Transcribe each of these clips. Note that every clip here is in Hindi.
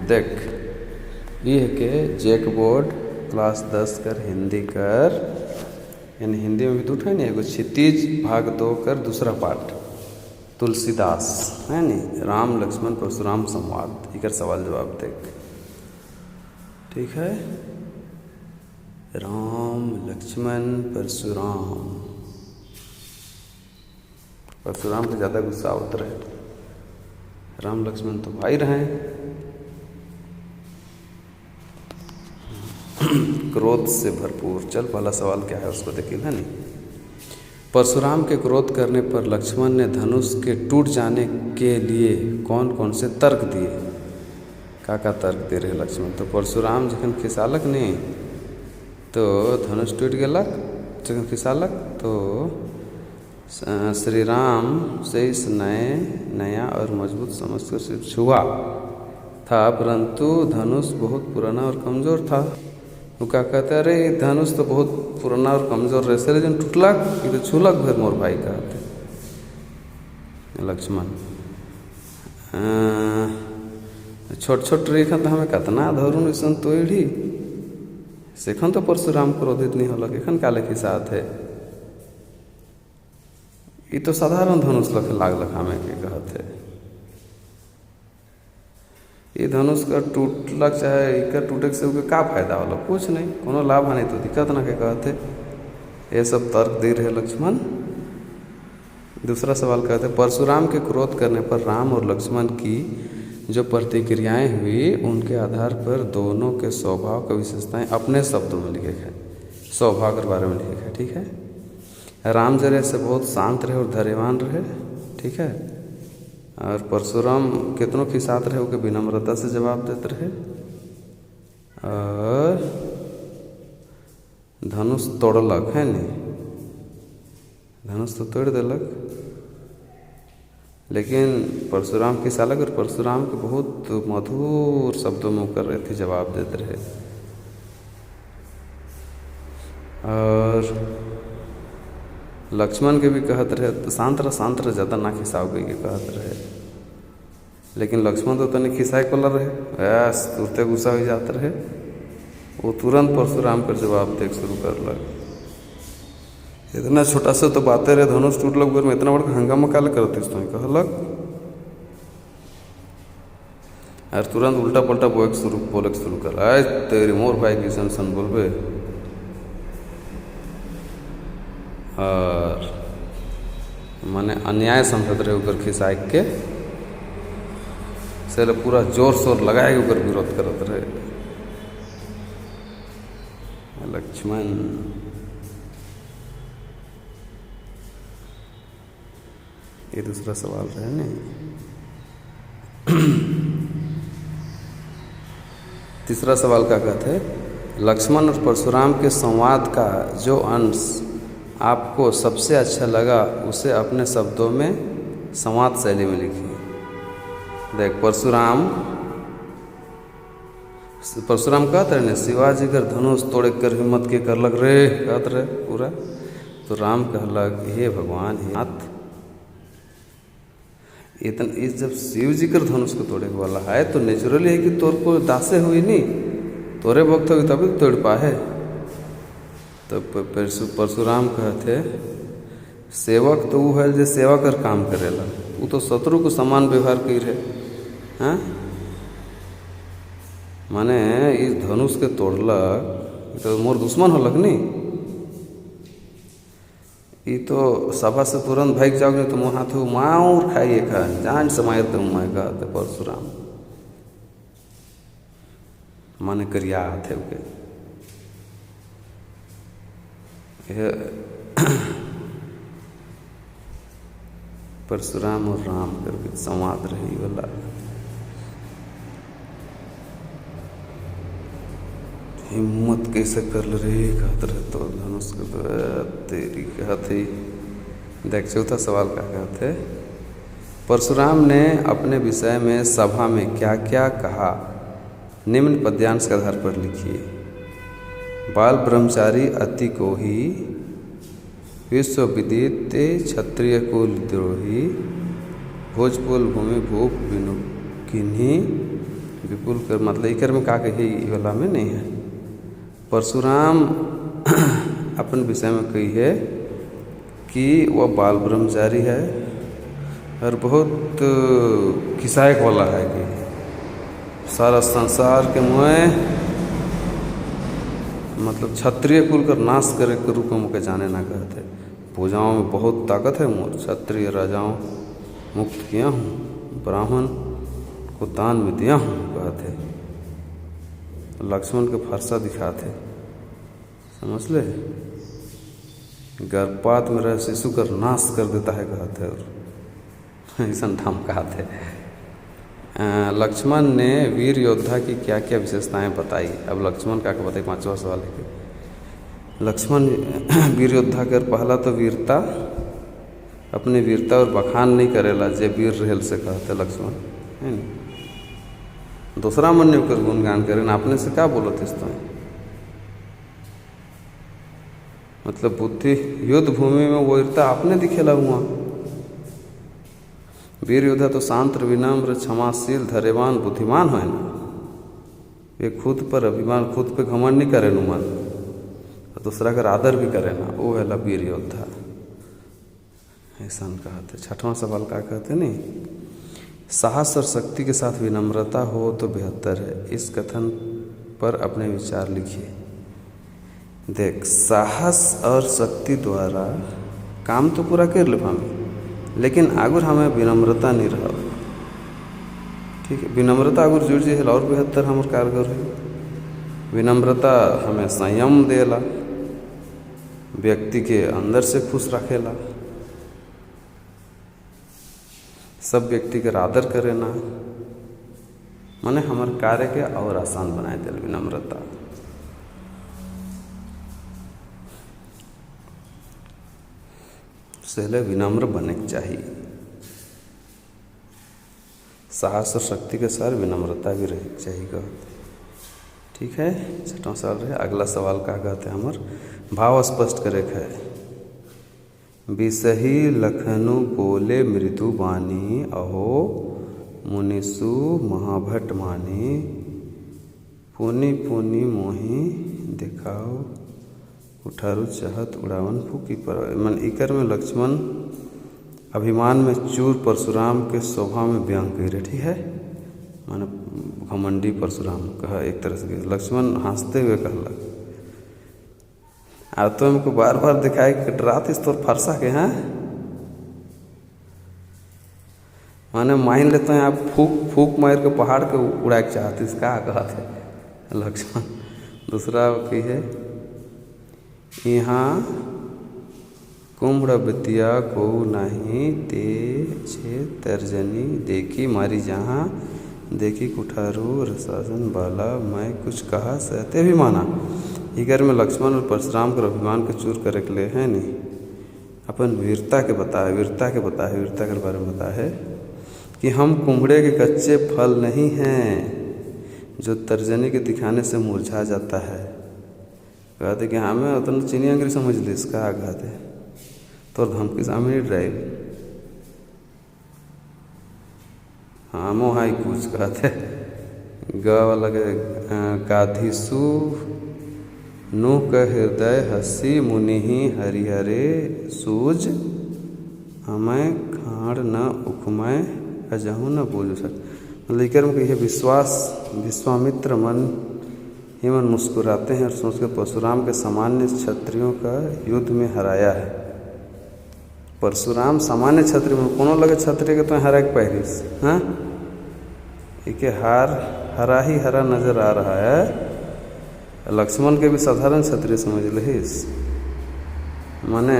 देख ये है कि जैक बोर्ड क्लास 10 कर हिंदी कर, यानी हिंदी में भी दूठा नहीं एगो क्षितिज भाग 2 कर दूसरा पार्ट तुलसीदास है नी राम लक्ष्मण परशुराम संवाद इकर सवाल जवाब देख। ठीक है, राम लक्ष्मण परशुराम। परशुराम को ज़्यादा गुस्सा होता रहे, राम लक्ष्मण तो भाई रहे। क्रोध से भरपूर। चल पहला सवाल क्या है उसको देखिए है नहीं। परशुराम के क्रोध करने पर लक्ष्मण ने धनुष के टूट जाने के लिए कौन कौन से तर्क दिए? का तर्क दे रहे लक्ष्मण? तो परशुराम जखन खिसालक नहीं तो धनुष टूट गलक, जखन खिसालक तो श्री राम से इस नया और मजबूत समझ कर सिर्फ छुआ था, परंतु धनुष बहुत पुराना और कमज़ोर था। वो क्या कहते हैं, अरे धनुष तो बहुत पुराना और कमज़ोर रहे लेकिन टूटलक कि तो छूलक भर मोर भाई कहते लक्ष्मण। छोट छोट रेखन तो हमें कतना धरुन ऐसा तोड़ी सेखन तो परशुराम क्रोधित नहीं होलक, एखन काले के साथ है ये तो साधारण धनुष लख लागलक हमें के कहते। ये धनुष का टूटलक चाहे इकर टूटे से उनके का फायदा होला? कुछ नहीं, कोनो लाभ नहीं तो दिक्कत ना के कहते। ये सब तर्क दे रहे लक्ष्मण। दूसरा सवाल कहते परशुराम के क्रोध करने पर राम और लक्ष्मण की जो प्रतिक्रियाएं हुई उनके आधार पर दोनों के स्वभाव की विशेषताएं अपने शब्दों में लिखे हैं। स्वभाव के बारे में लिखे है। ठीक है, राम जरे से बहुत शांत रहे और धैर्यवान रहे। ठीक है, और परशुराम कितनों के साथ रहे उनके विनम्रता से जवाब देते रहे। और धनुष तोड़लक है नहीं, धनुष तो तोड़ दिलक लेकिन परशुराम की सालक और परशुराम के बहुत मधुर शब्दों में कर रहे थे जवाब देते रहे। और लक्ष्मण के भी कहते रहे तो शांत रह ज़्यादा ना खिसाओ गई के कहते रहे, लेकिन लक्ष्मण तो तनिक खिसाए को रहे, बस तुरते गुस्सा हो जाते रहे। वो तुरंत परशुराम पर जवाब देख शुरू कर लग। इतना छोटा सा तो बातें रहे, धनुष टूट लग में इतना बड़ा हंगामा काले करते कहलक। और तुरंत उल्टा पल्टा बोले शुरू कर, आए तेरी मोर भाई की सन बोलबे। और माने अन्याय समझते रहे उकर खिसाए के से पूरा जोर शोर लगाए उकर विरोध करते रहे लक्ष्मण। ये दूसरा सवाल रहे नहीं। तीसरा सवाल क्या कहते हैं, लक्ष्मण और परशुराम के संवाद का जो अंश आपको सबसे अच्छा लगा उसे अपने शब्दों में संवाद शैली में लिखिए। देख परशुराम कहते रहे शिवाजी कर धनुष तोड़े कर हिम्मत के करलक रे कहते रहे पूरा। तो राम कहलक हे भगवान हे नाथ, इतना जब शिव जी कर धनुष को तोड़े वाला है तो नेचुरली है कि तोर को दासे हुई नहीं, तोरे भक्त हुई तभी तो तोड़ पाए। तो परशुराम कहते सेवक तो वो है जो सेवा कर काम करेला, वो तो शत्रु को समान व्यवहार कर रहे हैं। माने इस धनुष के तोड़लक तो मोर दुश्मन होलक नहीं, ये तो सभा से तुरंत भाग जाओगे तो मोह हाथ माऊर खाइए खा जान समाये तो मैं कहते परशुराम माने करिया थे उके। परशुराम और राम कर संवाद रही वाला। हिम्मत कैसे कर रही कहते रहे तो धनुष को तो तेरी कहते। देख चौथा सवाल क्या कहते, परशुराम ने अपने विषय में सभा में क्या क्या कहा निम्न पद्यांश के आधार पर लिखिए। बाल ब्रह्मचारी अति को ही विश्व विदित क्षत्रिय कुल द्रोही भोजपुल भूमि भूप बिनु किन्हीं विपुल कर मतलब इकर में का कही वाला में नहीं है। परशुराम अपन विषय में कही है कि वह बाल ब्रह्मचारी है और बहुत किसायक वाला है कि सारा संसार के मुँह मतलब क्षत्रिय कुल कर नाश करे के रूप में मुझे जाने ना कहते। पूजाओं में बहुत ताकत है मोर, क्षत्रिय राजाओं मुक्त किया हूँ, ब्राह्मण को दान में दिया हूँ कहते। लक्ष्मण के फरसा दिखाते, समझ ले। गर्भपात में रह शिशु का नाश कर देता है कहते और ऐसा ढम कहते। लक्ष्मण ने वीर योद्धा की क्या क्या विशेषताएं बताई। अब लक्ष्मण का बताई 5वां सवाल है कि लक्ष्मण वीर योद्धा कर पहला तो वीरता, अपनी वीरता और बखान नहीं करेला जे वीर रहेल से कहते लक्ष्मण है नहीं। दूसरा मन कर गुणगान करे ना, अपने से क्या बोलते इस तो मतलब बुद्धि युद्ध भूमि में वो वीरता आपने दिखेला हुआ। वीर योद्धा तो शांत विनम्र क्षमाशील धैर्यवान बुद्धिमान है ना, ये खुद पर अभिमान खुद पे घमंड नहीं करे मन और दूसरा का आदर भी करे ना, वो है वीर योद्धा ऐसा कहते। 6वां सवाल क्या कहते नहीं, साहस और शक्ति के साथ विनम्रता हो तो बेहतर है, इस कथन पर अपने विचार लिखिए। देख, साहस और शक्ति द्वारा काम तो पूरा कर ले हमें, लेकिन अगर हमें विनम्रता नहीं रहा, ठीक है, विनम्रता अगर जुड़ जाए और बेहतर हमारे कारगर है। विनम्रता हमें संयम देला, व्यक्ति के अंदर से खुश रखेला, सब व्यक्ति का आदर करे ना, माने हमारे कार्य के और आसान बनाए दे विनम्रता। पहले विनम्र बनने के चाहिए, साहस और शक्ति के साथ विनम्रता भी रहनी चाहिए कहते। ठीक है, 6वां सवाल रहे। अगला सवाल क्या कहते हैं हमार भाव स्पष्ट करे है। बिसही लखनु बोले मृदु बानी, अहो मुनिसु महाभट मानी, पुनि पुनि मोहि दिखाओ उठारू चाहत उड़ावन फूकी पर। मन इकर में लक्ष्मण अभिमान में चूर परशुराम के स्वभाव में व्यंग कह रहे, ठीक है, माने घमंडी परशुराम कहा एक तरह से। लक्ष्मण हंसते हुए कहला, अब तो हमको बार बार दिखाए कि डरात इस तौर फरसा के हैं, माने मान लेते हैं आप फूक फूक मार के पहाड़ के उड़ा के चाहते, इसका कहा थे लक्ष्मण। दूसरा की है, यहाँ कुम्भ बतिया को नहीं ते छे तर्जनी, देखी मारी जहाँ देखी कुठारू रसासन बाला, मैं कुछ कहा सहते भी माना। इगर में लक्ष्मण और परशुराम के अभिमान के चूर करे के लिए है नहीं, अपन वीरता के बताए, वीरता के बारे में बताया है कि हम कुम्भड़े के कच्चे फल नहीं हैं जो तर्जनी के दिखाने से मुरझा जाता है। कहते कि हमें उतना चीनी अंग्रेजी समझ ली, इसका कहते तो धमकी सामने ड्राइव हम हाई कुछ कहते लगे गाधीसु नु का हृदय हसी मुनि हरिहरे सूज, हमें खाड़ न उखमय अजहू न बोझ सक। लेकर में कहिए विश्वामित्र मन ही मन मुस्कुराते हैं और सोचकर परशुराम के सामान्य क्षत्रियों का युद्ध में हराया है। परशुराम सामान्य क्षत्रिय में कोनो लगे क्षत्रिय के तो हरा के पहरिस, हाँ, इके हरा ही हरा नजर आ रहा है। लक्ष्मण के भी साधारण क्षत्रिय समझ लिस, माने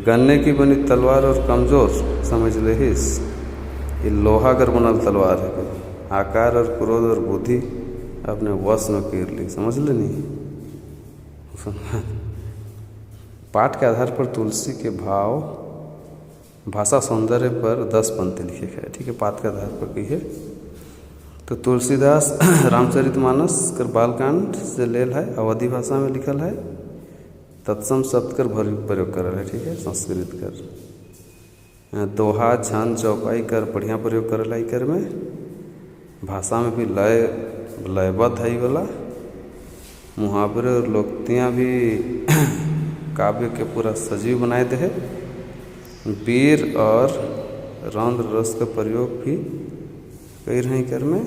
गन्ने की बनी तलवार और कमजोर समझ लिस। ये लोहा कर बनल तलवार है, आकार और क्रोध और बुद्धि अपने वश में कर ली, समझ ले नहीं। पाठ के आधार पर तुलसी के भाव भाषा सौंदर्य पर 10 पंक्ति लिखे गए, ठीक है, पाठ के आधार पर कही है। तो तुलसीदास रामचरितमानस कर बालकांड से लेल है, अवधि भाषा में लिखल है, तत्सम शब्द कर प्रयोग करल है, ठीक है, संस्कृत कर दोहा छंद चौपाई कर बढ़िया प्रयोग करल है। कर में भाषा में भी लयबद्ध है वाला। मुहावरे और लोकोक्तियाँ भी काव्य के पूरा सजीव बनाए दे है। वीर और रौद्र रस का प्रयोग भी कई रही कर में,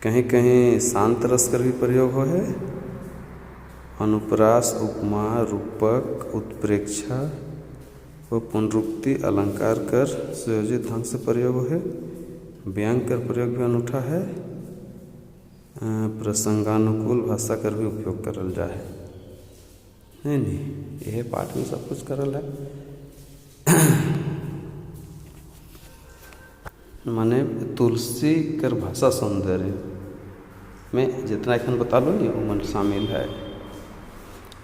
कहीं कहीं शांत रस कर भी प्रयोग हो है। अनुप्रास, उपमा, रूपक, उत्प्रेक्षा व पुनरुक्ति अलंकार कर सुयोजित ढंग से प्रयोग हो है। व्यंग कर प्रयोग भी अनूठा है। प्रसंगानुकूल भाषा कर भी उपयोग करल जाए है नहीं। यह पाठ में सब कुछ करल है। माने तुलसी कर भाषा सौंदर्य में जितना एखन बता लो नहीं वो मन शामिल है।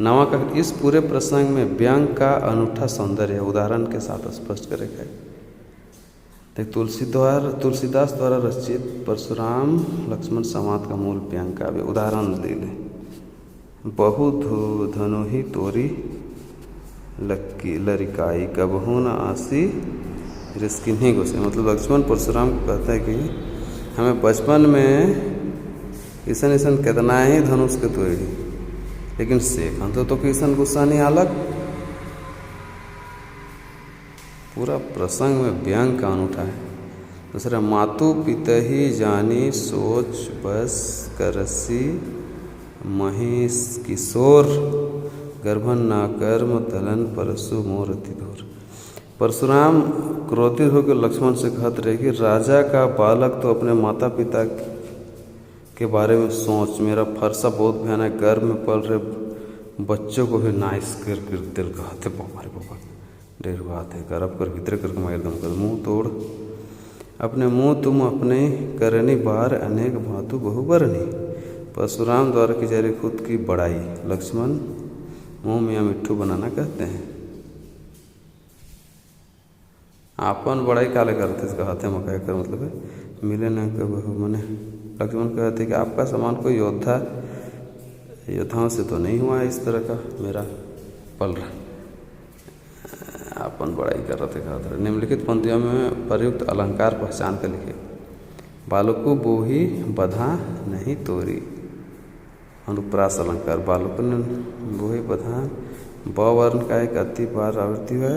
नवा का इस पूरे प्रसंग में व्यंग का अनूठा सौंदर्य उदाहरण के साथ स्पष्ट करेगा। देख तुलसीदास द्वारा रचित परशुराम लक्ष्मण संवाद का मूल व्यंग काव्य उदाहरण ले ले। बहु धनु ही तोरी लक्की लरिकाई कबहू न आसी रिस्किन्ही गोसे। मतलब लक्ष्मण परशुराम को कहता है कि हमें बचपन में ईसन ईसन कितना ही धनुष के तोड़ी, लेकिन सेखन तो किसन गुस्सा नहीं अलग। पूरा प्रसंग में व्यंग का अनूठा है। दूसरा, मातु पितहि जानी सोच बस करसी महिष किशोर गर्भन ना कर्म तलन परशु मोर अति धोर। परशुराम क्रोधित होकर लक्ष्मण से कहते रहे कि राजा का बालक तो अपने माता पिता के बारे में सोच, मेरा फरसा बहुत भयानक, गर्भ में पल रहे बच्चों को भी नाइस कर दिल कहते हमारे पापा डेर बात है गर्भ कर भीतर करके मार दम कर मुँह तोड़। अपने मुँह तुम अपने करनी बार अनेक भातु बहु बरनी। परशुराम द्वारा की जा रही खुद की बड़ाई लक्ष्मण मुँह मियाँ मिट्ठू बनाना कहते हैं। आपन बड़ाई काले करते इसका हाथे मकाई कर मतलब है मिले न कब मने। लक्ष्मण कहते कि आपका समान कोई योद्धाओं से तो नहीं हुआ है इस तरह का मेरा पल रहा। अपन बड़ाई कर रहे थे कहते। निम्नलिखित पंक्तियों में प्रयुक्त अलंकार पहचान कर लिखे। बालको बोही बधा नहीं तोरी। अनुप्रास अलंकार बालको ने बोही बधा ब वर्ण का एक अति बार आवृत्ति है।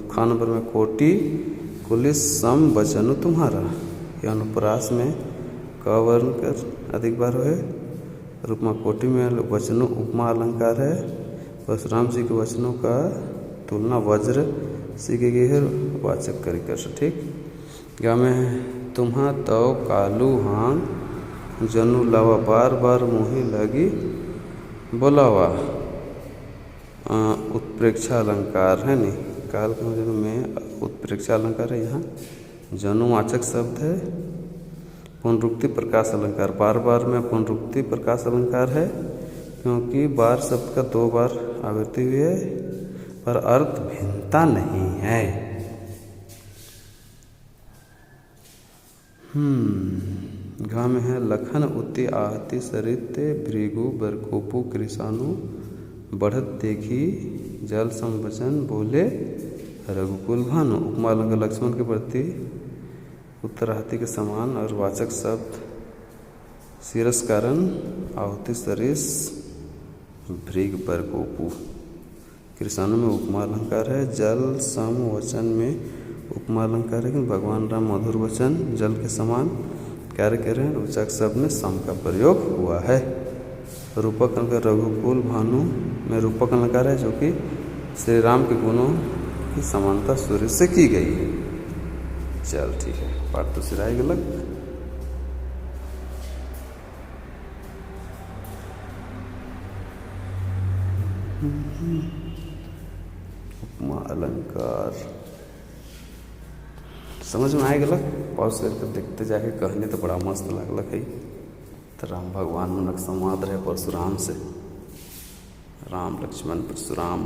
खा नंबर में कोटि कुलिस सम वचनु तुम्हारा। यह अनुप्रास में क वर्ण कर अधिक बार है। रूपमा कोटि में वचनु उपमा अलंकार है। परशुराम जी के वचनों का तुलना वज्र सीखी गई है वाचक करिकर से। ठीक गा में तुम्हा तव कालू हांग जनु लावा बार बार मुही लगी बोलावा। उत्प्रेक्षा अलंकार है नहीं। काल में उत्प्रेक्षा अलंकार है। यहाँ जनुवाचक शब्द है। पुनरुक्ति प्रकाश अलंकार बार बार में पुनरुक्ति प्रकाश अलंकार है क्योंकि बार शब्द का 2 बार आवृत्ति हुई है पर अर्थ भिन्नता नहीं है। घा में है लखन उति आहति सरिते भृगु बरकोपु कृषाणु बढ़त देखी जल संवचन बोले रघुकुल भानु। उपमा अलंकार लक्ष्मण के प्रति उत्तराहति के समान और वाचक शब्द सिरस कारण आहुति सरिस भृग बरकोपु। कृषाणु में उपमा अलंकार है। जल सम वचन में उपमा अलंकार है कि भगवान राम मधुर वचन जल के समान कार्य कर रहे हैं। रोचक शब्द में सम का प्रयोग हुआ है। रूपक अलंकार रघुकुल भानु में रूपक अलंकार है जो कि श्री राम के गुणों की समानता सूर्य से की गई है। चल ठीक है, पाठ तो सिराई गलत। उपमा अलंकार समझ में आए गलत। पॉज करके देखते जाके कहने तो बड़ा मस्त लगल है। तो राम भगवान मनक संवाद रहे परशुराम से। राम लक्ष्मण परशुराम